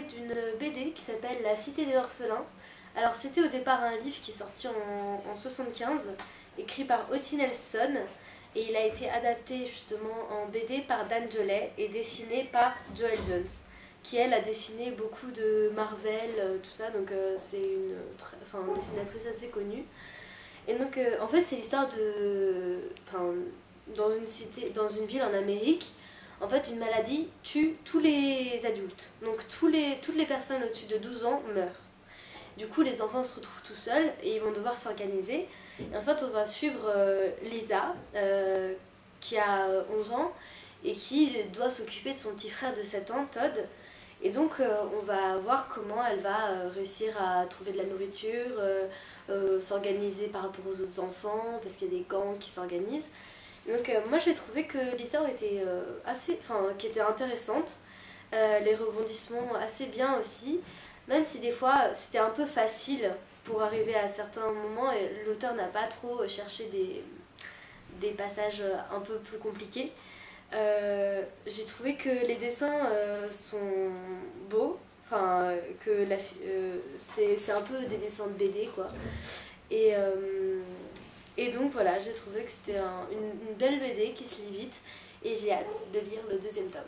parler d'une BD qui s'appelle La Cité des Orphelins. Alors c'était au départ un livre qui est sorti en 75, écrit par Ottie Nelson, et il a été adapté justement en BD par Dan Jolley et dessiné par Joëlle Jones, qui elle a dessiné beaucoup de Marvel, tout ça, donc c'est une dessinatrice assez connue. Et donc en fait c'est l'histoire dans une cité, dans une ville en Amérique. En fait, une maladie tue tous les adultes. Donc toutes les personnes au-dessus de 12 ans meurent. Du coup, les enfants se retrouvent tout seuls et ils vont devoir s'organiser. Et en fait, on va suivre Lisa, qui a 11 ans et qui doit s'occuper de son petit frère de 7 ans, Todd. Et donc, on va voir comment elle va réussir à trouver de la nourriture, s'organiser par rapport aux autres enfants, parce qu'il y a des gangs qui s'organisent. Donc moi j'ai trouvé que l'histoire était qui était intéressante, les rebondissements assez bien aussi, même si des fois c'était un peu facile pour arriver à certains moments et l'auteur n'a pas trop cherché des passages un peu plus compliqués. J'ai trouvé que les dessins sont beaux, c'est un peu des dessins de BD quoi. Et, et donc voilà, j'ai trouvé que c'était une belle BD qui se lit vite et j'ai hâte de lire le deuxième tome.